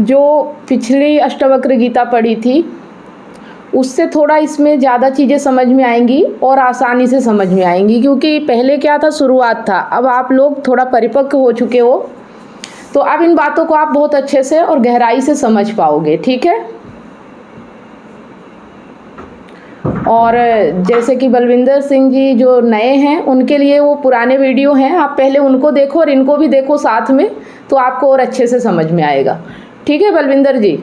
जो पिछली अष्टवक्र गीता पढ़ी थी उससे थोड़ा इसमें ज़्यादा चीज़ें समझ में आएंगी और आसानी से समझ में आएंगी, क्योंकि पहले क्या था, शुरुआत था। अब आप लोग थोड़ा परिपक्व हो चुके हो, तो अब इन बातों को आप बहुत अच्छे से और गहराई से समझ पाओगे। ठीक है। और जैसे कि बलविंदर सिंह जी जो नए हैं उनके लिए वो पुराने वीडियो हैं, आप पहले उनको देखो और इनको भी देखो साथ में, तो आपको और अच्छे से समझ में आएगा। ठीक है बलविंदर जी।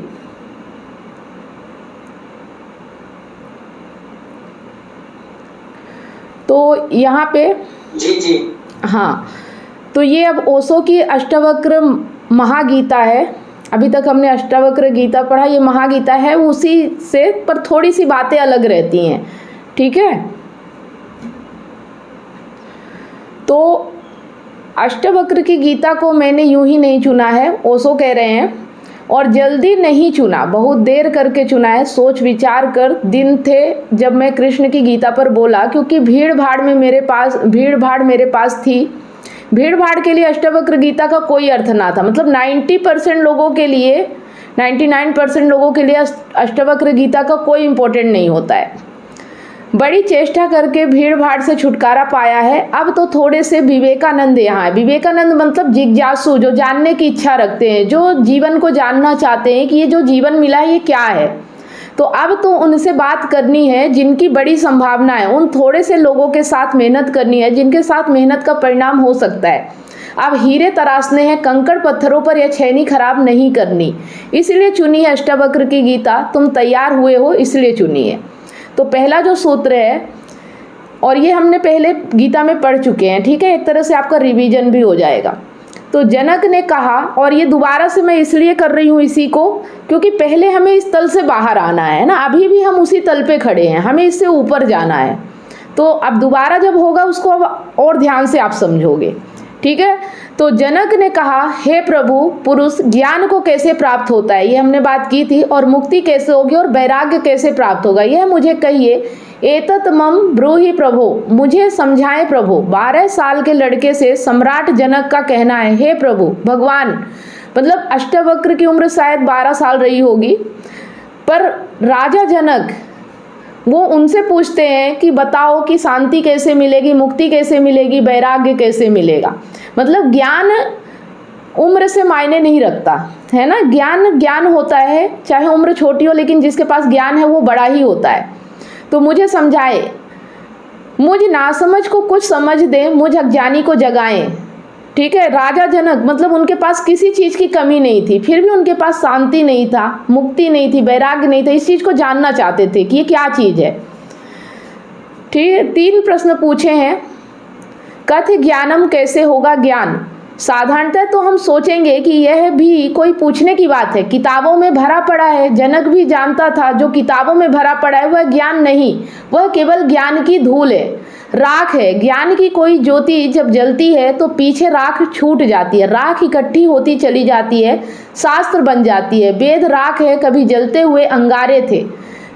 तो यहाँ पे जी हाँ, तो ये अब ओशो की अष्टवक्र महागीता है। अभी तक हमने अष्टवक्र गीता पढ़ा, ये महागीता है उसी से, पर थोड़ी सी बातें अलग रहती हैं। ठीक है। तो अष्टवक्र की गीता को मैंने यूं ही नहीं चुना है, ओशो कह रहे हैं, और जल्दी नहीं चुना, बहुत देर करके चुना है, सोच विचार कर। दिन थे जब मैं कृष्ण की गीता पर बोला, क्योंकि भीड़ भाड़ मेरे पास थी। भीड़ भाड़ के लिए अष्टवक्र गीता का कोई अर्थ ना था। मतलब 90% लोगों के लिए, 99% लोगों के लिए अष्टवक्र गीता का कोई इम्पोर्टेंट नहीं होता है। बड़ी चेष्टा करके भीड़ भाड़ से छुटकारा पाया है। अब तो थोड़े से विवेकानंद यहाँ है। विवेकानंद मतलब जिज्ञासु, जो जानने की इच्छा रखते हैं, जो जीवन को जानना चाहते हैं कि ये जो जीवन मिला है ये क्या है। तो अब तो उनसे बात करनी है जिनकी बड़ी संभावना है, उन थोड़े से लोगों के साथ मेहनत करनी है जिनके साथ मेहनत का परिणाम हो सकता है। अब हीरे तराशने हैं, कंकड़ पत्थरों पर, या छैनी खराब नहीं करनी। इसलिए चुनी है अष्टवक्र की गीता, तुम तैयार हुए हो इसलिए चुनी है। तो पहला जो सूत्र है, और ये हमने पहले गीता में पढ़ चुके हैं। ठीक है, एक तरह से आपका रिवीजन भी हो जाएगा। तो जनक ने कहा, और ये दोबारा से मैं इसलिए कर रही हूँ इसी को, क्योंकि पहले हमें इस तल से बाहर आना है ना, अभी भी हम उसी तल पे खड़े हैं, हमें इससे ऊपर जाना है। तो अब दोबारा जब होगा उसको अब और ध्यान से आप समझोगे। ठीक है। तो जनक ने कहा, हे प्रभु, पुरुष ज्ञान को कैसे प्राप्त होता है, ये हमने बात की थी, और मुक्ति कैसे होगी और वैराग्य कैसे प्राप्त होगा, यह मुझे कहिए। एतत मम ब्रूहि प्रभु, मुझे समझाएं प्रभु। 12 साल के लड़के से सम्राट जनक का कहना है, हे प्रभु, भगवान, मतलब अष्टवक्र की उम्र शायद 12 साल रही होगी, पर राजा जनक वो उनसे पूछते हैं कि बताओ कि शांति कैसे मिलेगी, मुक्ति कैसे मिलेगी, वैराग्य कैसे मिलेगा। मतलब ज्ञान उम्र से मायने नहीं रखता है ना, ज्ञान होता है, चाहे उम्र छोटी हो, लेकिन जिसके पास ज्ञान है वो बड़ा ही होता है। तो मुझे समझाए, मुझ नासमझ को कुछ समझ दें, मुझ अज्ञानी को जगाएं। ठीक है। राजा जनक मतलब उनके पास किसी चीज़ की कमी नहीं थी, फिर भी उनके पास शांति नहीं था, मुक्ति नहीं थी, वैराग्य नहीं था। इस चीज़ को जानना चाहते थे कि ये क्या चीज़ है। ठीक है। 3 प्रश्न पूछे हैं। कथ्य ज्ञानम, कैसे होगा ज्ञान। साधारणतः तो हम सोचेंगे कि यह भी कोई पूछने की बात है, किताबों में भरा पड़ा है। जनक भी जानता था जो किताबों में भरा पड़ा है वह ज्ञान नहीं, वह केवल ज्ञान की धूल है, राख है। ज्ञान की कोई ज्योति जब जलती है तो पीछे राख छूट जाती है, राख इकट्ठी होती चली जाती है, शास्त्र बन जाती है। वेद राख है, कभी जलते हुए अंगारे थे,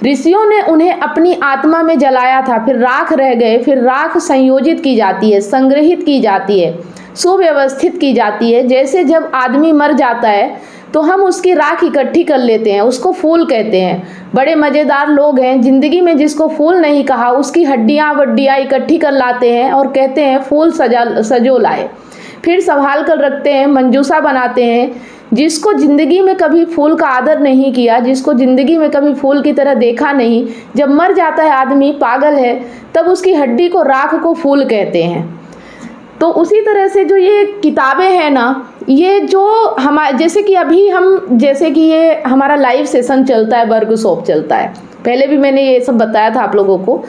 ऋषियों ने उन्हें अपनी आत्मा में जलाया था, फिर राख रह गए। फिर राख संयोजित की जाती है, संग्रहित की जाती है, सुव्यवस्थित की जाती है। जैसे जब आदमी मर जाता है तो हम उसकी राख इकट्ठी कर लेते हैं, उसको फूल कहते हैं। बड़े मज़ेदार लोग हैं, ज़िंदगी में जिसको फूल नहीं कहा उसकी हड्डियाँ वड्डियाँ इकट्ठी कर लाते हैं और कहते हैं फूल सजो लाए, फिर संभाल कर रखते हैं, मंजूसा बनाते हैं। जिसको ज़िंदगी में कभी फूल का आदर नहीं किया, जिसको ज़िंदगी में कभी फूल की तरह देखा नहीं, जब मर जाता है आदमी, पागल है, तब उसकी हड्डी को, राख को फूल कहते हैं। तो उसी तरह से जो ये किताबें हैं ना, ये जो हमारे, जैसे कि अभी हम, जैसे कि ये हमारा लाइव सेशन चलता है, वर्कशॉप चलता है, पहले भी मैंने ये सब बताया था आप लोगों को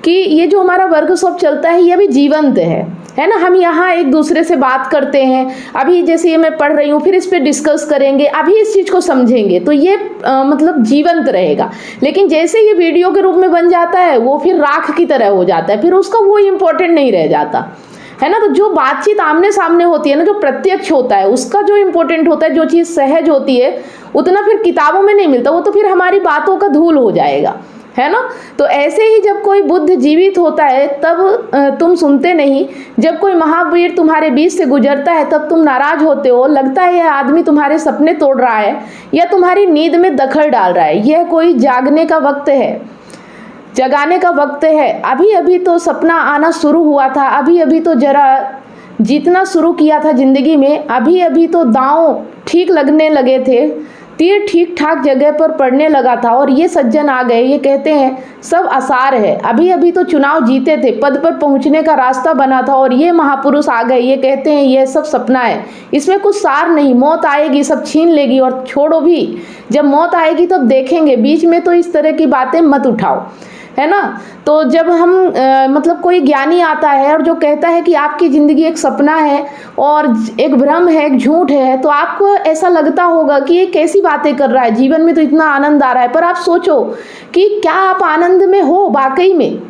कि ये जो हमारा वर्कशॉप चलता है ये अभी जीवंत है ना। हम यहाँ एक दूसरे से बात करते हैं, अभी जैसे ये मैं पढ़ रही हूँ, फिर इस पर डिस्कस करेंगे, अभी इस चीज़ को समझेंगे, तो ये मतलब जीवंत रहेगा। लेकिन जैसे ये वीडियो के रूप में बन जाता है वो फिर राख की तरह हो जाता है, फिर उसका वो इम्पोर्टेंट नहीं रह जाता है ना। तो जो बातचीत आमने सामने होती है ना, जो प्रत्यक्ष होता है, उसका जो इम्पोर्टेंट होता है, जो चीज़ सहज होती है, उतना फिर किताबों में नहीं मिलता, वो तो फिर हमारी बातों का धूल हो जाएगा है ना। तो ऐसे ही जब कोई बुद्ध जीवित होता है तब तुम सुनते नहीं, जब कोई महावीर तुम्हारे बीच से गुजरता है तब तुम नाराज होते हो, लगता है यह आदमी तुम्हारे सपने तोड़ रहा है या तुम्हारी नींद में दखल डाल रहा है। यह कोई जागने का वक्त है, जगाने का वक्त है। अभी अभी तो सपना आना शुरू हुआ था, अभी अभी तो जरा जीतना शुरू किया था ज़िंदगी में, अभी अभी तो दांव ठीक लगने लगे थे, तीर ठीक ठाक जगह पर पड़ने लगा था और ये सज्जन आ गए। ये कहते हैं सब आसार है, अभी अभी तो चुनाव जीते थे, पद पर पहुंचने का रास्ता बना था और ये महापुरुष आ गए। ये कहते हैं यह सब सपना है, इसमें कुछ सार नहीं, मौत आएगी सब छीन लेगी। और छोड़ो भी, जब मौत आएगी तब देखेंगे, बीच में तो इस तरह की बातें मत उठाओ, है ना। तो जब हम मतलब कोई ज्ञानी आता है और जो कहता है कि आपकी ज़िंदगी एक सपना है और एक भ्रम है, एक झूठ है, तो आपको ऐसा लगता होगा कि ये कैसी बातें कर रहा है, जीवन में तो इतना आनंद आ रहा है। पर आप सोचो कि क्या आप आनंद में हो वाकई में?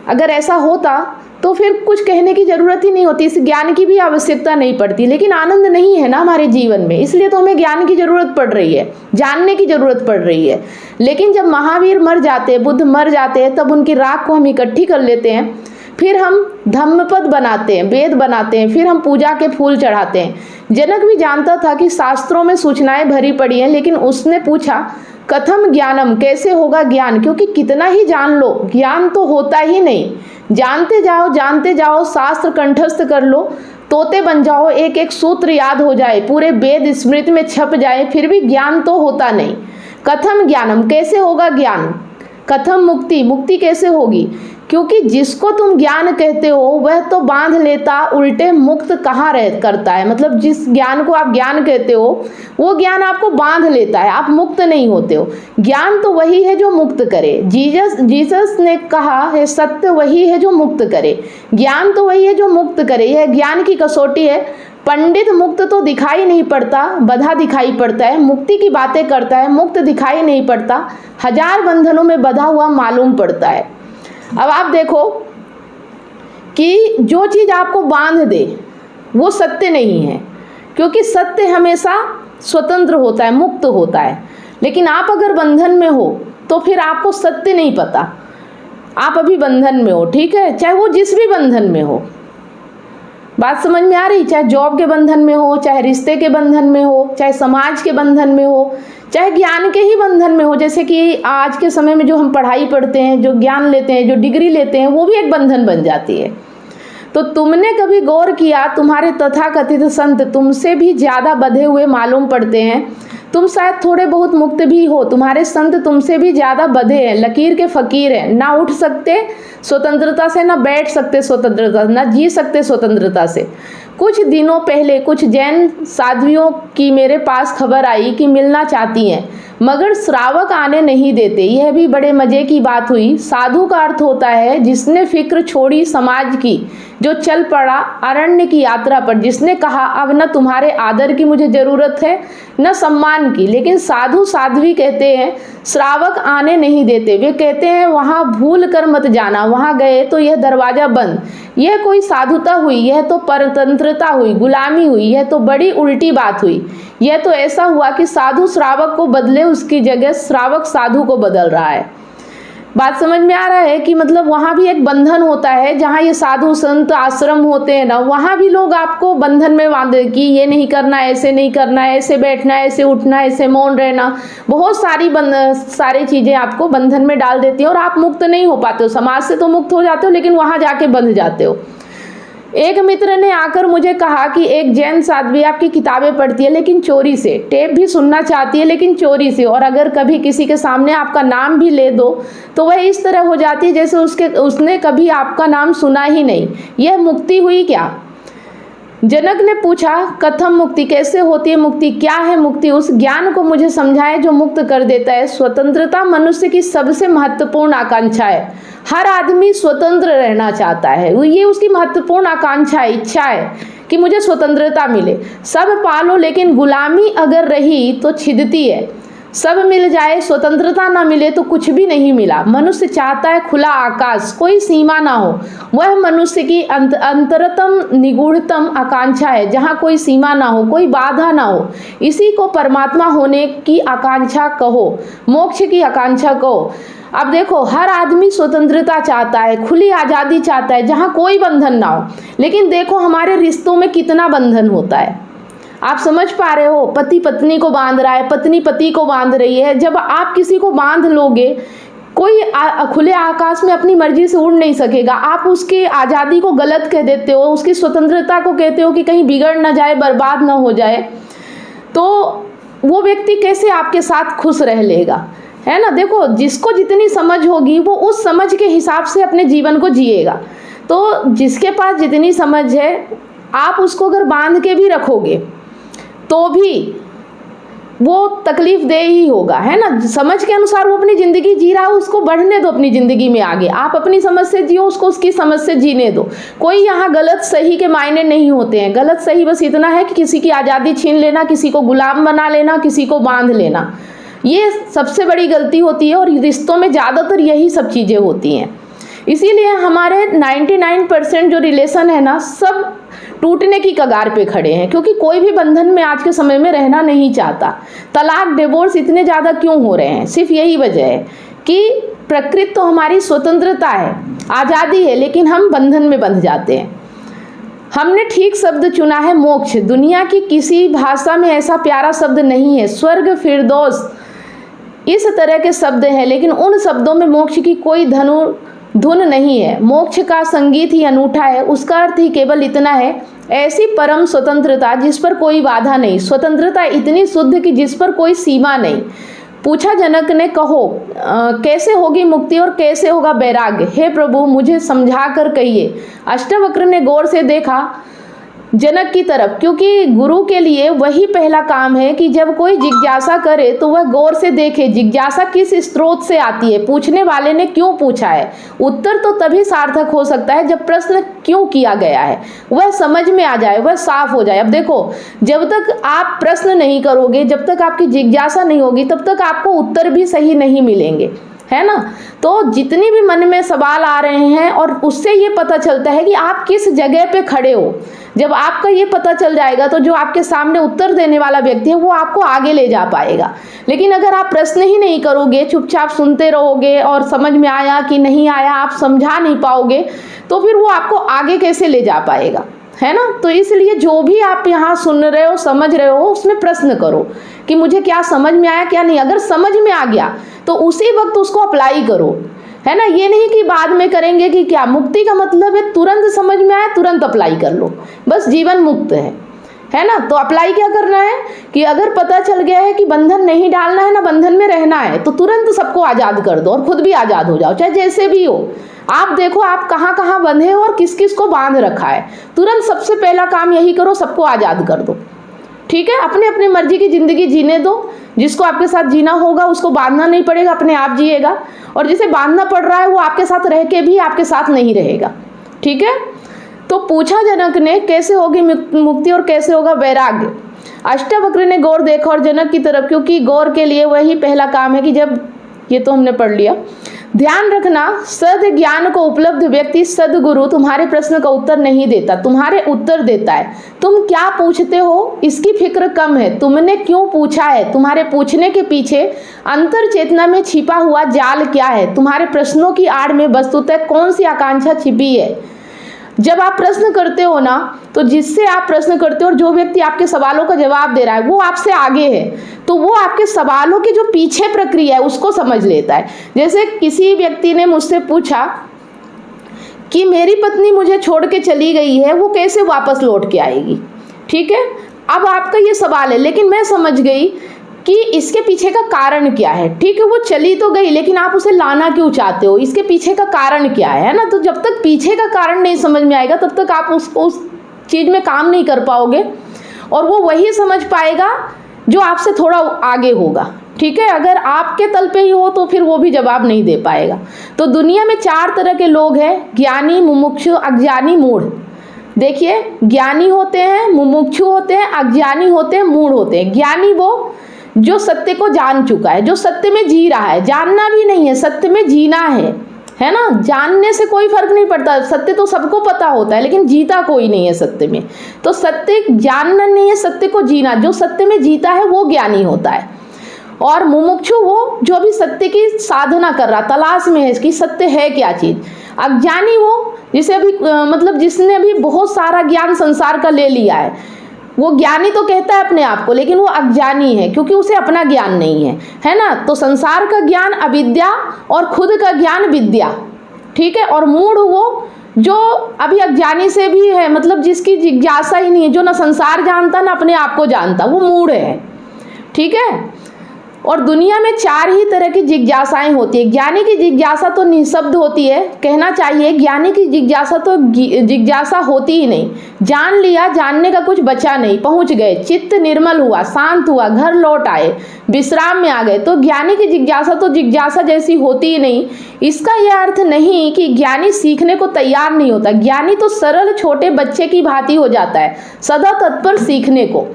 अगर ऐसा होता तो फिर कुछ कहने की ज़रूरत ही नहीं होती, इस ज्ञान की भी आवश्यकता नहीं पड़ती। लेकिन आनंद नहीं है ना हमारे जीवन में, इसलिए तो हमें ज्ञान की ज़रूरत पड़ रही है, जानने की ज़रूरत पड़ रही है। लेकिन जब महावीर मर जाते हैं, बुद्ध मर जाते हैं, तब उनकी राख को हम इकट्ठी कर लेते हैं, फिर हम धम्मपद बनाते हैं, वेद बनाते हैं, फिर हम पूजा के फूल चढ़ाते हैं। जनक भी जानता था कि शास्त्रों में सूचनाएं भरी पड़ी हैं, लेकिन उसने पूछा कथम ज्ञानम, कैसे होगा ज्ञान? क्योंकि कितना ही जान लो ज्ञान तो होता ही नहीं। जानते जाओ, शास्त्र कंठस्थ कर लो, तोते बन जाओ, एक एक सूत्र याद हो जाए, पूरे वेद स्मृति में छप जाए, फिर भी ज्ञान तो होता नहीं। कथम ज्ञानम, कैसे होगा ज्ञान? कथम मुक्ति, मुक्ति कैसे होगी? क्योंकि जिसको तुम ज्ञान कहते हो वह तो बांध लेता, उल्टे मुक्त कहाँ रह करता है। मतलब जिस ज्ञान को आप ज्ञान कहते हो वो ज्ञान आपको बांध लेता है, आप मुक्त नहीं होते हो। ज्ञान तो वही है जो मुक्त करे। जीसस ने कहा है सत्य वही है जो मुक्त करे, ज्ञान तो वही है जो मुक्त करे। यह ज्ञान की कसौटी है। पंडित मुक्त तो दिखाई नहीं पड़ता, बधा दिखाई पड़ता है, मुक्ति की बातें करता है, मुक्त दिखाई नहीं पड़ता, हजार बंधनों में बधा हुआ मालूम पड़ता है। अब आप देखो कि जो चीज़ आपको बांध दे वो सत्य नहीं है, क्योंकि सत्य हमेशा स्वतंत्र होता है, मुक्त होता है। लेकिन आप अगर बंधन में हो तो फिर आपको सत्य नहीं पता, आप अभी बंधन में हो, ठीक है, चाहे वो जिस भी बंधन में हो। बात समझ में आ रही? चाहे जॉब के बंधन में हो, चाहे रिश्ते के बंधन में हो, चाहे समाज के बंधन में हो, चाहे ज्ञान के ही बंधन में हो। जैसे कि आज के समय में जो हम पढ़ाई पढ़ते हैं, जो ज्ञान लेते हैं, जो डिग्री लेते हैं, वो भी एक बंधन बन जाती है। तो तुमने कभी गौर किया तुम्हारे तथाकथित संत तुमसे भी ज़्यादा बंधे हुए मालूम पड़ते हैं? तुम शायद थोड़े बहुत मुक्त भी हो, तुम्हारे संत तुमसे भी ज़्यादा बंधे हैं, लकीर के फ़कीर हैं, ना उठ सकते स्वतंत्रता से, ना बैठ सकते स्वतंत्रता, ना जी सकते स्वतंत्रता से। कुछ दिनों पहले कुछ जैन साध्वियों की मेरे पास खबर आई कि मिलना चाहती हैं, मगर श्रावक आने नहीं देते। यह भी बड़े मज़े की बात हुई। साधु का अर्थ होता है जिसने फिक्र छोड़ी समाज की, जो चल पड़ा अरण्य की यात्रा पर, जिसने कहा अब न तुम्हारे आदर की मुझे ज़रूरत है न सम्मान की। लेकिन साधु साध्वी कहते हैं श्रावक आने नहीं देते। वे कहते हैं वहाँ भूल कर मत जाना, वहाँ गए तो यह दरवाज़ा बंद। यह कोई साधुता हुई? यह तो परतंत्रता हुई, गुलामी हुई। यह तो बड़ी उल्टी बात हुई। यह तो ऐसा हुआ कि साधु श्रावक को बदले, उसकी जगह श्रावक साधु को बदल रहा है। बात समझ में आ रहा है कि मतलब वहाँ भी एक बंधन होता है। जहाँ ये साधु संत आश्रम होते हैं ना, वहाँ भी लोग आपको बंधन में बांधे कि ये नहीं करना, ऐसे नहीं करना, ऐसे बैठना, ऐसे उठना, ऐसे मौन रहना, बहुत सारी चीज़ें आपको बंधन में डाल देती हैं और आप मुक्त नहीं हो पाते हो। समाज से तो मुक्त हो जाते हो, लेकिन वहाँ जाके बंध जाते हो। एक मित्र ने आकर मुझे कहा कि एक जैन साध्वी आपकी किताबें पढ़ती है लेकिन चोरी से, टेप भी सुनना चाहती है लेकिन चोरी से, और अगर कभी किसी के सामने आपका नाम भी ले दो तो वह इस तरह हो जाती है जैसे उसने कभी आपका नाम सुना ही नहीं। यह मुक्ति हुई क्या? जनक ने पूछा कथम मुक्ति, कैसे होती है मुक्ति, क्या है मुक्ति? उस ज्ञान को मुझे समझाए जो मुक्त कर देता है। स्वतंत्रता मनुष्य की सबसे महत्वपूर्ण आकांक्षा है। हर आदमी स्वतंत्र रहना चाहता है, ये उसकी महत्वपूर्ण आकांक्षा है, इच्छा है कि मुझे स्वतंत्रता मिले। सब पालो लेकिन गुलामी अगर रही तो छिदती है। सब मिल जाए, स्वतंत्रता ना मिले तो कुछ भी नहीं मिला। मनुष्य चाहता है खुला आकाश, कोई सीमा ना हो। वह मनुष्य की अंतरतम निगूढ़तम आकांक्षा है, जहाँ कोई सीमा ना हो, कोई बाधा ना हो। इसी को परमात्मा होने की आकांक्षा कहो, मोक्ष की आकांक्षा कहो। अब देखो, हर आदमी स्वतंत्रता चाहता है, खुली आज़ादी चाहता है, जहाँ कोई बंधन ना हो। लेकिन देखो हमारे रिश्तों में कितना बंधन होता है। आप समझ पा रहे हो, पति पत्नी को बांध रहा है, पत्नी पति को बांध रही है। जब आप किसी को बांध लोगे, कोई खुले आकाश में अपनी मर्जी से उड़ नहीं सकेगा। आप उसकी आज़ादी को गलत कह देते हो, उसकी स्वतंत्रता को कहते हो कि कहीं बिगड़ ना जाए, बर्बाद ना हो जाए, तो वो व्यक्ति कैसे आपके साथ खुश रह लेगा, है ना। देखो, जिसको जितनी समझ होगी वो उस समझ के हिसाब से अपने जीवन को जिएगा। तो जिसके पास जितनी समझ है, आप उसको अगर बांध के भी रखोगे तो भी वो तकलीफ दे ही होगा, है ना। समझ के अनुसार वो अपनी ज़िंदगी जी रहा है, उसको बढ़ने दो अपनी ज़िंदगी में आगे। आप अपनी समझ से जियो, उसको उसकी समझ से जीने दो। कोई यहाँ गलत सही के मायने नहीं होते हैं। गलत सही बस इतना है कि किसी की आज़ादी छीन लेना, किसी को गुलाम बना लेना, किसी को बांध लेना, ये सबसे बड़ी गलती होती है। और रिश्तों में ज़्यादातर यही सब चीज़ें होती हैं। इसीलिए हमारे 99% जो रिलेशन है ना, सब टूटने की कगार पे खड़े हैं, क्योंकि कोई भी बंधन में आज के समय में रहना नहीं चाहता। तलाक, डिवोर्स इतने ज़्यादा क्यों हो रहे हैं? सिर्फ यही वजह है कि प्रकृति तो हमारी स्वतंत्रता है, आज़ादी है, लेकिन हम बंधन में बंध जाते हैं। हमने ठीक शब्द चुना है, मोक्ष। दुनिया की किसी भाषा में ऐसा प्यारा शब्द नहीं है। स्वर्ग, फिरदौस, इस तरह के शब्द हैं, लेकिन उन शब्दों में मोक्ष की कोई धुन नहीं है। मोक्ष का संगीत ही अनूठा है। उसका अर्थ ही केवल इतना है, ऐसी परम स्वतंत्रता जिस पर कोई बाधा नहीं, स्वतंत्रता इतनी शुद्ध कि जिस पर कोई सीमा नहीं। पूछा जनक ने, कहो कैसे होगी मुक्ति और कैसे होगा वैराग्य? हे प्रभु, मुझे समझा कर कहिए। अष्टवक्र ने गौर से देखा जनक की तरफ, क्योंकि गुरु के लिए वही पहला काम है कि जब कोई जिज्ञासा करे तो वह गौर से देखे जिज्ञासा किस स्रोत से आती है, पूछने वाले ने क्यों पूछा है। उत्तर तो तभी सार्थक हो सकता है जब प्रश्न क्यों किया गया है वह समझ में आ जाए, वह साफ हो जाए। अब देखो, जब तक आप प्रश्न नहीं करोगे, जब तक आपकी जिज्ञासा नहीं होगी, तब तक आपको उत्तर भी सही नहीं मिलेंगे, है ना। तो जितनी भी मन में सवाल आ रहे हैं, और उससे ये पता चलता है कि आप किस जगह पे खड़े हो। जब आपका ये पता चल जाएगा तो जो आपके सामने उत्तर देने वाला व्यक्ति है वो आपको आगे ले जा पाएगा। लेकिन अगर आप प्रश्न ही नहीं करोगे, चुपचाप सुनते रहोगे और समझ में आया कि नहीं आया आप समझा नहीं पाओगे, तो फिर वो आपको आगे कैसे ले जा पाएगा, है ना। तो इसलिए जो भी आप यहाँ सुन रहे हो, समझ रहे हो, उसमें प्रश्न करो कि मुझे क्या समझ में आया, क्या नहीं। अगर समझ में आ गया तो उसी वक्त उसको अप्लाई करो, है ना। ये नहीं कि बाद में करेंगे कि क्या। मुक्ति का मतलब है तुरंत समझ में आया, तुरंत अप्लाई कर लो, बस जीवन मुक्त है ना। तो अप्लाई क्या करना है कि अगर पता चल गया है कि बंधन नहीं डालना है ना, बंधन में रहना है, तो तुरंत सबको आज़ाद कर दो और खुद भी आज़ाद हो जाओ, चाहे जैसे भी हो। आप देखो आप कहाँ कहाँ बंधे हो और किस किस को बांध रखा है। तुरंत सबसे पहला काम यही करो, सबको आज़ाद कर दो, ठीक है। अपने अपनी मर्जी की ज़िंदगी जीने दो। जिसको आपके साथ जीना होगा उसको बांधना नहीं पड़ेगा, अपने आप जिएगा। और जिसे बांधना पड़ रहा है वो आपके साथ रह के भी आपके साथ नहीं रहेगा, ठीक है। तो पूछा जनक ने, कैसे होगी मुक्ति और कैसे होगा वैराग्य? अष्टवक्र ने गौर देखा और जनक की तरफ, क्योंकि गौर के लिए वही पहला काम है कि जब, ये तो हमने पढ़ लिया। ध्यान रखना, सद ज्ञान को उपलब्ध व्यक्ति सदगुरु तुम्हारे प्रश्न का उत्तर नहीं देता, तुम्हारे उत्तर देता है। तुम क्या पूछते हो इसकी फिक्र कम है, तुमने क्यों पूछा है, तुम्हारे पूछने के पीछे अंतर चेतना में छिपा हुआ जाल क्या है, तुम्हारे प्रश्नों की आड़ में वस्तुतः कौन सी आकांक्षा छिपी है। जब आप प्रश्न करते हो ना, तो जिससे आप प्रश्न करते हो और जो व्यक्ति आपके सवालों का जवाब दे रहा है वो आपसे आगे है, तो वो आपके सवालों की जो पीछे प्रक्रिया है उसको समझ लेता है। जैसे किसी व्यक्ति ने मुझसे पूछा कि मेरी पत्नी मुझे छोड़ के चली गई है, वो कैसे वापस लौट के आएगी, ठीक है। अब आपका ये सवाल है, लेकिन मैं समझ गई कि इसके पीछे का कारण क्या है, ठीक है। वो चली तो गई, लेकिन आप उसे लाना क्यों चाहते हो, इसके पीछे का कारण क्या है ना। तो जब तक पीछे का कारण नहीं समझ में आएगा तब तक आप उसको उस चीज़ में काम नहीं कर पाओगे, और वो वही समझ पाएगा जो आपसे थोड़ा आगे होगा, ठीक है। अगर आपके तल पे ही हो तो फिर वो भी जवाब नहीं दे पाएगा। तो दुनिया में 4 तरह के लोग हैं, ज्ञानी, मुमुक्षु, अज्ञानी, मूढ़। देखिए, ज्ञानी होते हैं, मुमुक्षु होते हैं, अज्ञानी होते हैं, मूढ़ होते हैं। ज्ञानी वो जो सत्य को जान चुका है, जो सत्य में जी रहा है। जानना भी नहीं है, सत्य में जीना है ना। जानने से कोई फर्क नहीं पड़ता, सत्य तो सबको पता होता है, लेकिन जीता कोई नहीं है सत्य में। तो सत्य जानना नहीं है, सत्य को जीना। जो सत्य में जीता है वो ज्ञानी होता है। और मुमुक्षु वो जो भी सत्य की साधना कर रहा, तलाश में है कि सत्य है क्या चीज़। अज्ञानी वो जिसे अभी मतलब जिसने अभी बहुत सारा ज्ञान संसार का ले लिया है, वो ज्ञानी तो कहता है अपने आप को, लेकिन वो अज्ञानी है क्योंकि उसे अपना ज्ञान नहीं है ना। तो संसार का ज्ञान अविद्या और खुद का ज्ञान विद्या, ठीक है। और मूढ़ वो जो अभी अज्ञानी से भी है, मतलब जिसकी जिज्ञासा ही नहीं है, जो ना संसार जानता ना अपने आप को जानता, वो मूढ़ है, ठीक है। और दुनिया में 4 ही तरह की जिज्ञासाएं होती है। ज्ञानी की जिज्ञासा तो निःशब्द होती है, कहना चाहिए ज्ञानी की जिज्ञासा तो जिज्ञासा होती ही नहीं। जान लिया, जानने का कुछ बचा नहीं, पहुंच गए, चित्त निर्मल हुआ, शांत हुआ, घर लौट आए, विश्राम में आ गए। तो ज्ञानी की जिज्ञासा तो जिज्ञासा जैसी होती ही नहीं। इसका यह अर्थ नहीं कि ज्ञानी सीखने को तैयार नहीं होता। ज्ञानी तो सरल छोटे बच्चे की भांति हो जाता है, सदा तत्पर सीखने को,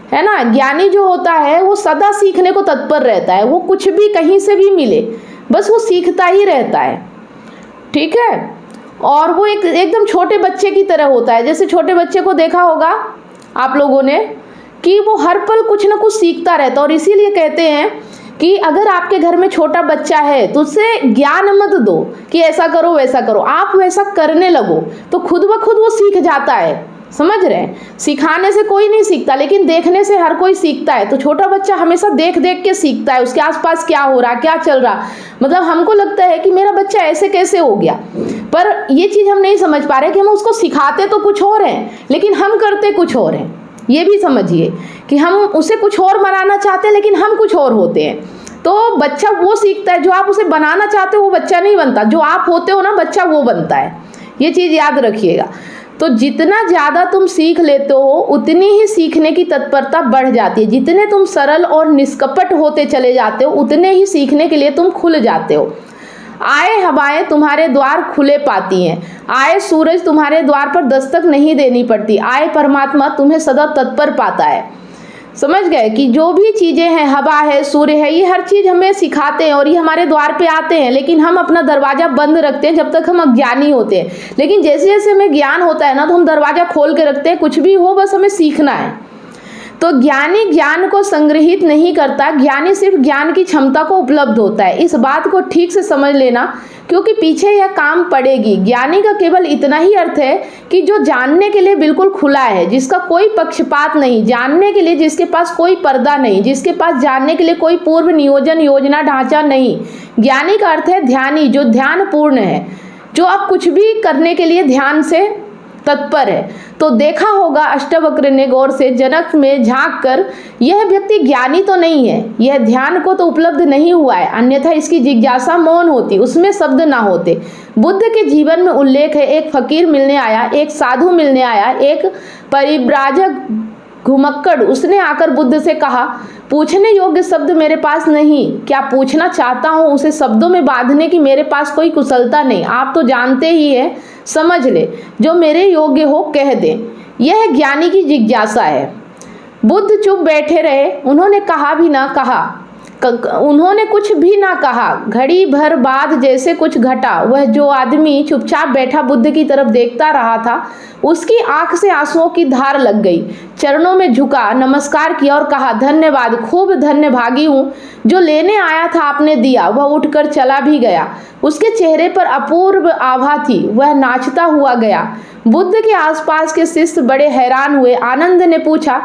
है ना। ज्ञानी जो होता है वो सदा सीखने को तत्पर रहता है। वो कुछ भी कहीं से भी मिले, बस वो सीखता ही रहता है, ठीक है। और वो एकदम छोटे बच्चे की तरह होता है। जैसे छोटे बच्चे को देखा होगा आप लोगों ने कि वो हर पल कुछ ना कुछ सीखता रहता है। और इसीलिए कहते हैं कि अगर आपके घर में छोटा बच्चा है तो उससे ज्ञान मत दो कि ऐसा करो वैसा करो, आप वैसा करने लगो तो खुद ब खुद वो सीख जाता है। समझ रहे हैं। सिखाने से कोई नहीं सीखता, लेकिन देखने से हर कोई सीखता है। तो छोटा बच्चा हमेशा देख देख के सीखता है, उसके आसपास क्या हो रहा, क्या चल रहा। मतलब हमको लगता है कि मेरा बच्चा ऐसे कैसे हो गया, पर ये चीज़ हम नहीं समझ पा रहे कि हम उसको सिखाते तो कुछ और हैं, लेकिन हम करते कुछ और हैं। ये भी समझिए कि हम उसे कुछ और बनाना चाहते हैं, लेकिन हम कुछ और होते हैं। तो बच्चा वो सीखता है, जो आप उसे बनाना चाहते हो वो बच्चा नहीं बनता, जो आप होते हो ना बच्चा वो बनता है। ये चीज़ याद रखिएगा। तो जितना ज़्यादा तुम सीख लेते हो उतनी ही सीखने की तत्परता बढ़ जाती है। जितने तुम सरल और निष्कपट होते चले जाते हो उतने ही सीखने के लिए तुम खुल जाते हो। आए हवाएं तुम्हारे द्वार खुले पाती हैं, आए सूरज तुम्हारे द्वार पर दस्तक नहीं देनी पड़ती, आए परमात्मा तुम्हें सदा तत्पर पाता है। समझ गए कि जो भी चीज़ें हैं, हवा है, सूर्य है, ये हर चीज़ हमें सिखाते हैं और ये हमारे द्वार पे आते हैं, लेकिन हम अपना दरवाज़ा बंद रखते हैं जब तक हम अज्ञानी होते हैं। लेकिन जैसे जैसे हमें ज्ञान होता है ना, तो हम दरवाज़ा खोल के रखते हैं, कुछ भी हो बस हमें सीखना है। तो ज्ञानी ज्ञान को संग्रहित नहीं करता, ज्ञानी सिर्फ ज्ञान की क्षमता को उपलब्ध होता है। इस बात को ठीक से समझ लेना, क्योंकि पीछे यह काम पड़ेगी। ज्ञानी का केवल इतना ही अर्थ है कि जो जानने के लिए बिल्कुल खुला है, जिसका कोई पक्षपात नहीं, जानने के लिए जिसके पास कोई पर्दा नहीं, जिसके पास जानने के लिए कोई पूर्व नियोजन योजना ढांचा नहीं। ज्ञानी का अर्थ है ध्यानी, जो ध्यान पूर्ण है, जो अब कुछ भी करने के लिए ध्यान से तत्पर है। तो देखा होगा अष्टवक्र ने गौर से जनक में झांक कर, यह व्यक्ति ज्ञानी तो नहीं है, यह ध्यान को तो उपलब्ध नहीं हुआ है, अन्यथा इसकी जिज्ञासा मौन होती, उसमें शब्द ना होते। बुद्ध के जीवन में उल्लेख है, एक फकीर मिलने आया, एक साधु मिलने आया, एक परिव्राजक घुमक्कड़, उसने आकर बुद्ध से कहा, पूछने योग्य शब्द मेरे पास नहीं, क्या पूछना चाहता हूँ उसे शब्दों में बांधने की मेरे पास कोई कुशलता नहीं। आप तो जानते ही हैं, समझ ले, जो मेरे योग्य हो कह दे। यह ज्ञानी की जिज्ञासा है। बुद्ध चुप बैठे रहे, उन्होंने कुछ भी ना कहा। घड़ी भर बाद जैसे कुछ घटा, वह जो आदमी चुपचाप बैठा बुद्ध की तरफ देखता रहा था, उसकी आंख से आंसुओं की धार लग गई। चरणों में झुका, नमस्कार किया और कहा, धन्यवाद, खूब धन्यभागी हूँ, जो लेने आया था आपने दिया। वह उठकर चला भी गया। उसके चेहरे पर अपूर्व आभा थी, वह नाचता हुआ गया। बुद्ध के आसपास के शिष्य बड़े हैरान हुए। आनंद ने पूछा,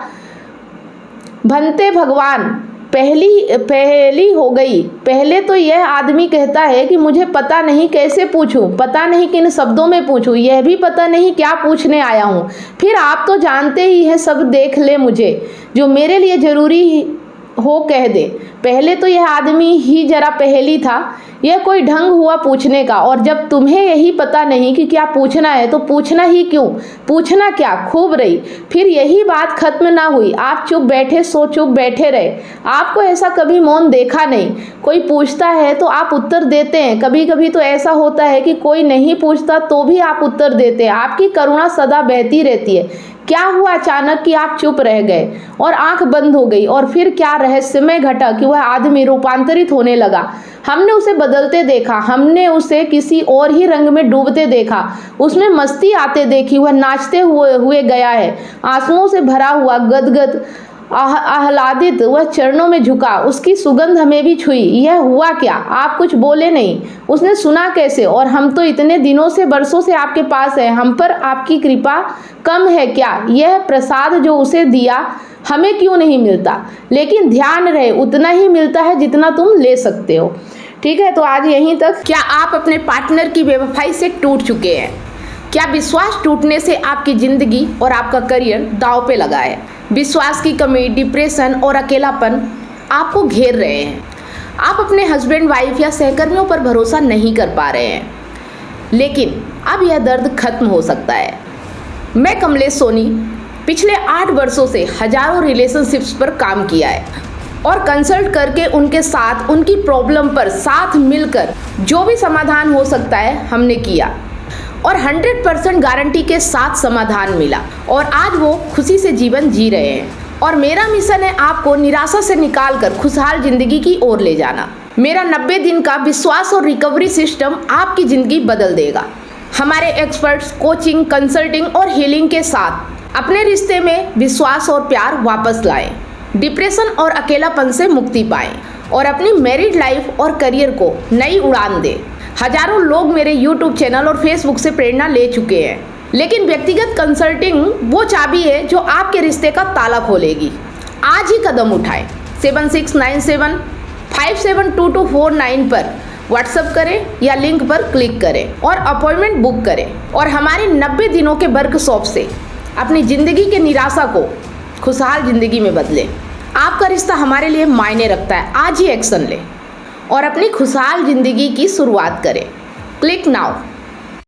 भंते भगवान, पहली हो गई। पहले तो यह आदमी कहता है कि मुझे पता नहीं कैसे पूछूं, पता नहीं किन शब्दों में पूछूं, यह भी पता नहीं क्या पूछने आया हूं। फिर आप तो जानते ही हैं, सब देख ले मुझे, जो मेरे लिए जरूरी हो कह दे। पहले तो यह आदमी ही जरा पहेली था, यह कोई ढंग हुआ पूछने का। और जब तुम्हें यही पता नहीं कि क्या पूछना है, तो पूछना ही क्यों, पूछना क्या, खूब रही। फिर यही बात खत्म ना हुई, आप चुप बैठे सो चुप बैठे रहे। आपको ऐसा कभी मौन देखा नहीं। कोई पूछता है तो आप उत्तर देते हैं, कभी कभी तो ऐसा होता है कि कोई नहीं पूछता तो भी आप उत्तर देते हैं। आपकी करुणा सदा बहती रहती है। क्या हुआ अचानक कि आप चुप रह गए और आंख बंद हो गई, और फिर क्या रहस्यमय घटा कि वह आदमी रूपांतरित होने लगा। हमने उसे बदलते देखा, हमने उसे किसी और ही रंग में डूबते देखा, उसमें मस्ती आते देखी। वह नाचते हुए गया है, आंसुओं से भरा हुआ, गदगद, आह्लादित। वह चरणों में झुका, उसकी सुगंध हमें भी छुई। यह हुआ क्या? आप कुछ बोले नहीं। उसने सुना कैसे? और हम तो इतने दिनों से, बरसों से आपके पास हैं, हम पर आपकी कृपा कम है क्या? यह प्रसाद जो उसे दिया हमें क्यों नहीं मिलता? लेकिन ध्यान रहे, उतना ही मिलता है जितना तुम ले सकते हो। ठीक है, तो आज यहीं तक। क्या आप अपने पार्टनर की बेवफाई से टूट चुके हैं? क्या विश्वास टूटने से आपकी जिंदगी और आपका करियर दांव पे लगा है? विश्वास की कमी, डिप्रेशन और अकेलापन आपको घेर रहे हैं। आप अपने हस्बैंड, वाइफ या सहकर्मियों पर भरोसा नहीं कर पा रहे हैं, लेकिन अब यह दर्द खत्म हो सकता है। मैं कमलेश सोनी पिछले 8 वर्षों से हजारों रिलेशनशिप्स पर काम किया है और कंसल्ट करके उनके साथ उनकी प्रॉब्लम पर साथ मिलकर जो भी समाधान हो सकता है हमने किया, और 100% गारंटी के साथ समाधान मिला, और आज वो खुशी से जीवन जी रहे हैं। और मेरा मिशन है आपको निराशा से निकालकर खुशहाल जिंदगी की ओर ले जाना। मेरा 90 दिन का विश्वास और रिकवरी सिस्टम आपकी जिंदगी बदल देगा। हमारे एक्सपर्ट्स कोचिंग, कंसल्टिंग और हीलिंग के साथ अपने रिश्ते में विश्वास और प्यार वापस लाएं, डिप्रेशन और अकेलापन से मुक्ति पाएं और अपनी मैरिड लाइफ और करियर को नई उड़ान दें। हजारों लोग मेरे YouTube चैनल और Facebook से प्रेरणा ले चुके हैं, लेकिन व्यक्तिगत कंसल्टिंग वो चाबी है जो आपके रिश्ते का ताला खोलेगी। आज ही कदम उठाएं। 7697572249 पर व्हाट्सएप करें या लिंक पर क्लिक करें और अपॉइंटमेंट बुक करें, और हमारे 90 दिनों के वर्कशॉप से अपनी ज़िंदगी के निराशा को खुशहाल ज़िंदगी में बदलें। आपका रिश्ता हमारे लिए मायने रखता है। आज ही एक्शन लें और अपनी खुशहाल ज़िंदगी की शुरुआत करें। Click now.